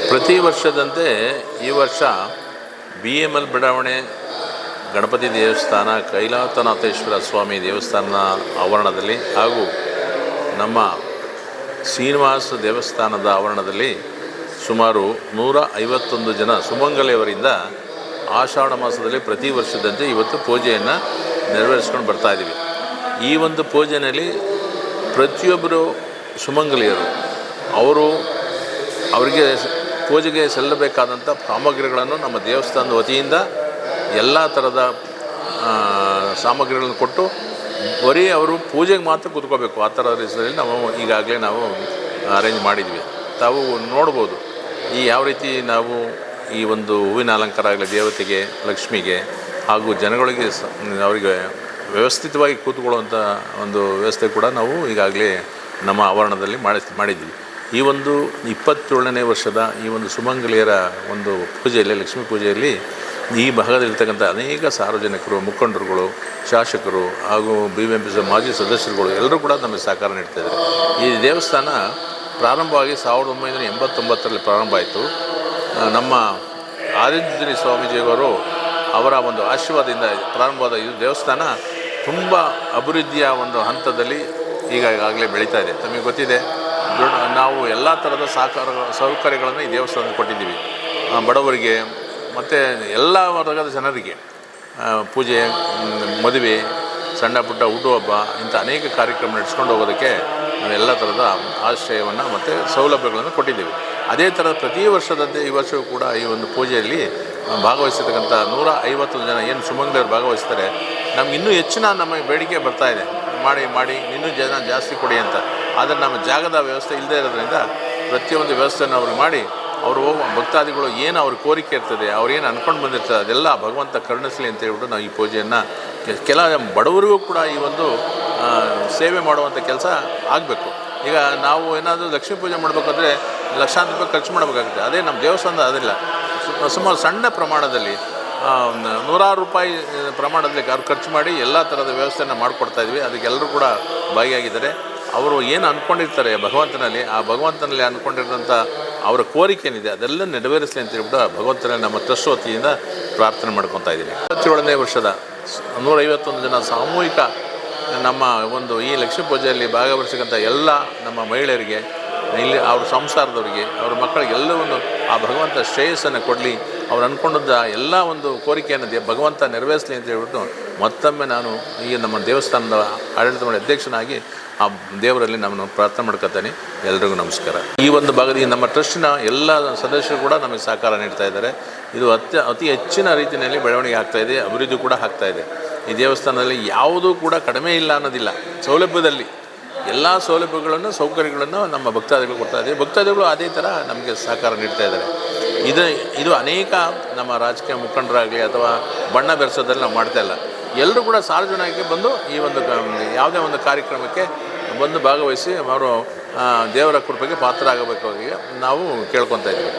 ಪ್ರತಿ ವರ್ಷದಂತೆ ಈ ವರ್ಷ BML ಬಡಾವಣೆ ಗಣಪತಿ ದೇವಸ್ಥಾನ ಕೈಲಾಸನಾಥೇಶ್ವರ ಸ್ವಾಮಿ ದೇವಸ್ಥಾನ ಆವರಣದಲ್ಲಿ ಹಾಗೂ ನಮ್ಮ ಶ್ರೀನಿವಾಸ ದೇವಸ್ಥಾನದ ಆವರಣದಲ್ಲಿ ಸುಮಾರು 151 ಜನ ಸುಮಂಗಲಿಯವರಿಂದ ಆಷಾಢ ಮಾಸದಲ್ಲಿ ಪ್ರತಿ ವರ್ಷದಂತೆ ಇವತ್ತು ಪೂಜೆಯನ್ನು ನೆರವೇರಿಸ್ಕೊಂಡು ಬರ್ತಾಯಿದ್ದೀವಿ. ಈ ಒಂದು ಪೂಜೆಯಲ್ಲಿ ಪ್ರತಿಯೊಬ್ಬರು ಸುಮಂಗಲಿಯರು ಅವರಿಗೆ ಪೂಜೆಗೆ ಸಲ್ಲಬೇಕಾದಂಥ ಸಾಮಗ್ರಿಗಳನ್ನು ನಮ್ಮ ದೇವಸ್ಥಾನದ ವತಿಯಿಂದ ಎಲ್ಲ ಥರದ ಸಾಮಗ್ರಿಗಳನ್ನು ಕೊಟ್ಟು ಬರೀ ಅವರು ಪೂಜೆಗೆ ಮಾತ್ರ ಕೂತ್ಕೋಬೇಕು ಆ ಥರದ ರೀತಿಯಲ್ಲಿ ನಾವು ಈಗಾಗಲೇ ಅರೇಂಜ್ ಮಾಡಿದ್ವಿ. ತಾವು ನೋಡ್ಬೋದು ಯಾವ ರೀತಿ ನಾವು ಈ ಒಂದು ಹೂವಿನ ಅಲಂಕಾರ ಆಗಲಿ ದೇವತೆಗೆ ಲಕ್ಷ್ಮಿಗೆ ಹಾಗೂ ಜನಗಳಿಗೆ ಅವರಿಗೆ ವ್ಯವಸ್ಥಿತವಾಗಿ ಕೂತ್ಕೊಳ್ಳುವಂಥ ಒಂದು ವ್ಯವಸ್ಥೆ ಕೂಡ ನಾವು ಈಗಾಗಲೇ ನಮ್ಮ ಆವರಣದಲ್ಲಿ ಮಾಡಿದ್ವಿ. ಈ ಒಂದು 27ನೇ ವರ್ಷದ ಈ ಒಂದು ಸುಮಂಗಲಿಯರ ಒಂದು ಪೂಜೆಯಲ್ಲಿ ಲಕ್ಷ್ಮೀ ಪೂಜೆಯಲ್ಲಿ ಈ ಭಾಗದಲ್ಲಿರ್ತಕ್ಕಂಥ ಅನೇಕ ಸಾರ್ವಜನಿಕರು, ಮುಖಂಡರುಗಳು, ಶಾಸಕರು ಹಾಗೂ BBMP ಮಾಜಿ ಸದಸ್ಯರುಗಳು ಎಲ್ಲರೂ ಕೂಡ ನಮಗೆ ಸಹಕಾರ ನೀಡ್ತಾಯಿದ್ದಾರೆ. ಈ ದೇವಸ್ಥಾನ ಪ್ರಾರಂಭವಾಗಿ 1989ರಲ್ಲಿ ಪ್ರಾರಂಭ ಆಯಿತು. ನಮ್ಮ ಆದಿತ್ಯ ಸ್ವಾಮೀಜಿಯವರು ಅವರ ಒಂದು ಆಶೀರ್ವಾದದಿಂದ ಪ್ರಾರಂಭವಾದ ಈ ದೇವಸ್ಥಾನ ತುಂಬ ಅಭಿವೃದ್ಧಿಯ ಒಂದು ಹಂತದಲ್ಲಿ ಈಗಾಗಲೇ ಬೆಳೀತಾ ಇದೆ. ತಮಗೆ ಗೊತ್ತಿದೆ, ನಾವು ಎಲ್ಲ ಥರದ ಸೌಕರ್ಯಗಳನ್ನು ಈ ದೇವಸ್ಥಾನಕ್ಕೆ ಕೊಟ್ಟಿದ್ದೀವಿ. ಬಡವರಿಗೆ ಮತ್ತು ಎಲ್ಲ ವರ್ಗದ ಜನರಿಗೆ ಪೂಜೆ, ಮದುವೆ, ಸಣ್ಣ ಪುಟ್ಟ ಹುಟ್ಟುಹಬ್ಬ ಇಂಥ ಅನೇಕ ಕಾರ್ಯಕ್ರಮ ನಡೆಸ್ಕೊಂಡು ಹೋಗೋದಕ್ಕೆ ನಾವೆಲ್ಲ ಥರದ ಆಶ್ರಯವನ್ನು ಮತ್ತು ಸೌಲಭ್ಯಗಳನ್ನು ಕೊಟ್ಟಿದ್ದೀವಿ. ಅದೇ ಥರ ಪ್ರತಿ ವರ್ಷದಂತೆ ಈ ವರ್ಷವೂ ಕೂಡ ಈ ಒಂದು ಪೂಜೆಯಲ್ಲಿ ಭಾಗವಹಿಸಿರ್ತಕ್ಕಂಥ 151 ಜನ ಏನು ಸುಮಂಗಲಿಯರು ಭಾಗವಹಿಸ್ತಾರೆ. ನಮ್ಗೆ ಇನ್ನೂ ಹೆಚ್ಚಿನ ನಮ್ಮ ಬೇಡಿಕೆ ಬರ್ತಾಯಿದೆ, ಮಾಡಿ ಇನ್ನೂ ಜನ ಜಾಸ್ತಿ ಕೊಡಿ ಅಂತ. ಆದರೆ ನಮ್ಮ ಜಾಗದ ವ್ಯವಸ್ಥೆ ಇಲ್ಲದೇ ಇರೋದ್ರಿಂದ ಪ್ರತಿಯೊಂದು ವ್ಯವಸ್ಥೆಯನ್ನು ಅವ್ರಿಗೆ ಮಾಡಿ ಅವರು ಭಕ್ತಾದಿಗಳು ಏನು ಅವ್ರ ಕೋರಿಕೆ ಇರ್ತದೆ, ಅವ್ರು ಏನು ಅಂದ್ಕೊಂಡು ಬಂದಿರ್ತಾರೆ ಅದೆಲ್ಲ ಭಗವಂತ ಕರುಣಿಸಲಿ ಅಂತ ಹೇಳ್ಬಿಟ್ಟು ನಾವು ಈ ಪೂಜೆಯನ್ನು ಕೆಲ ಬಡವರಿಗೂ ಕೂಡ ಈ ಒಂದು ಸೇವೆ ಮಾಡುವಂಥ ಕೆಲಸ ಆಗಬೇಕು. ಈಗ ನಾವು ಏನಾದರೂ ಲಕ್ಷ್ಮೀ ಪೂಜೆ ಮಾಡಬೇಕಾದ್ರೆ ಲಕ್ಷಾಂತರ ರೂಪಾಯಿ ಖರ್ಚು ಮಾಡಬೇಕಾಗುತ್ತೆ. ಅದೇ ನಮ್ಮ ದೇವಸ್ಥಾನದ ಅದಿಲ್ಲ, ಸುಮಾರು ಸಣ್ಣ ಪ್ರಮಾಣದಲ್ಲಿ ನೂರಾರು ರೂಪಾಯಿ ಪ್ರಮಾಣದಲ್ಲಿ ಅವ್ರು ಖರ್ಚು ಮಾಡಿ ಎಲ್ಲ ಥರದ ವ್ಯವಸ್ಥೆಯನ್ನು ಮಾಡಿಕೊಡ್ತಾಯಿದ್ವಿ. ಅದಕ್ಕೆಲ್ಲರೂ ಕೂಡ ಭಾಗಿಯಾಗಿದ್ದಾರೆ. ಅವರು ಏನು ಅಂದ್ಕೊಂಡಿರ್ತಾರೆ ಭಗವಂತನಲ್ಲಿ, ಆ ಭಗವಂತನಲ್ಲಿ ಅಂದ್ಕೊಂಡಿರೋಂಥ ಅವರ ಕೋರಿಕೆ ಏನಿದೆ ಅದೆಲ್ಲ ನೆರವೇರಿಸಲಿ ಅಂತ ಹೇಳ್ಬಿಟ್ಟು ಭಗವಂತನಲ್ಲಿ ನಮ್ಮ ಟ್ರಸ್ಟ್ ವತಿಯಿಂದ ಪ್ರಾರ್ಥನೆ ಮಾಡ್ಕೊತಾ ಇದ್ದೀನಿ. 27ನೇ ವರ್ಷದ 151 ಜನ ಸಾಮೂಹಿಕ ನಮ್ಮ ಒಂದು ಈ ಲಕ್ಷ್ಮೀ ಪೂಜೆಯಲ್ಲಿ ಭಾಗವಹಿಸಕ್ಕಂಥ ಎಲ್ಲ ನಮ್ಮ ಮಹಿಳೆಯರಿಗೆ, ಇಲ್ಲಿ ಅವ್ರ ಸಂಸಾರದವರಿಗೆ, ಅವ್ರ ಮಕ್ಕಳಿಗೆ ಎಲ್ಲವನ್ನು ಆ ಭಗವಂತ ಶ್ರೇಯಸ್ಸನ್ನು ಕೊಡಲಿ, ಅವ್ರು ಅಂದ್ಕೊಂಡಂಥ ಎಲ್ಲ ಒಂದು ಕೋರಿಕೆಯನ್ನು ಭಗವಂತ ನೆರವೇರಿಸಲಿ ಅಂತ ಹೇಳ್ಬಿಟ್ಟು ಮತ್ತೊಮ್ಮೆ ನಾನು ಈ ನಮ್ಮ ದೇವಸ್ಥಾನದ ಆಡಳಿತ ಮಂಡಳಿ ಅಧ್ಯಕ್ಷನಾಗಿ ಆ ದೇವರಲ್ಲಿ ನಾನು ಪ್ರಾರ್ಥನೆ ಮಾಡ್ಕೊತಾನೆ. ಎಲ್ರಿಗೂ ನಮಸ್ಕಾರ. ಈ ಒಂದು ಭಾಗದಲ್ಲಿ ನಮ್ಮ ಟ್ರಸ್ಟಿನ ಎಲ್ಲ ಸದಸ್ಯರು ಕೂಡ ನಮಗೆ ಸಹಕಾರ ನೀಡ್ತಾ ಇದ್ದಾರೆ. ಇದು ಅತಿ ಹೆಚ್ಚಿನ ರೀತಿಯಲ್ಲಿ ಬೆಳವಣಿಗೆ ಆಗ್ತಾಯಿದೆ, ಅಭಿವೃದ್ಧಿ ಕೂಡ ಆಗ್ತಾಯಿದೆ. ಈ ದೇವಸ್ಥಾನದಲ್ಲಿ ಯಾವುದೂ ಕೂಡ ಕಡಿಮೆ ಇಲ್ಲ ಅನ್ನೋದಿಲ್ಲ. ಸೌಲಭ್ಯದಲ್ಲಿ ಎಲ್ಲ ಸೌಲಭ್ಯಗಳನ್ನು, ಸೌಕರ್ಯಗಳನ್ನು ನಮ್ಮ ಭಕ್ತಾದಿಗಳು ಕೊಡ್ತಾ ಇದ್ದೀವಿ. ಭಕ್ತಾದಿಗಳು ಅದೇ ಥರ ನಮಗೆ ಸಹಕಾರ ನೀಡ್ತಾ ಇದ್ದಾರೆ. ಇದು ಅನೇಕ ನಮ್ಮ ರಾಜಕೀಯ ಮುಖಂಡರಾಗಲಿ ಅಥವಾ ಬಣ್ಣ ಬೆರೆಸೋದ್ರಲ್ಲಿ ನಾವು ಮಾಡ್ತಾಯಿಲ್ಲ. ಎಲ್ಲರೂ ಕೂಡ ಸಾರ್ವಜನಿಕರಿಗೆ ಬಂದು ಈ ಒಂದು ಯಾವುದೇ ಒಂದು ಕಾರ್ಯಕ್ರಮಕ್ಕೆ ಬಂದು ಭಾಗವಹಿಸಿ ಅವರು ದೇವರ ಕೃಪೆಗೆ ಪಾತ್ರ ಆಗಬೇಕಾಗಿ ನಾವು ಕೇಳ್ಕೊತಾ ಇದ್ದೀವಿ.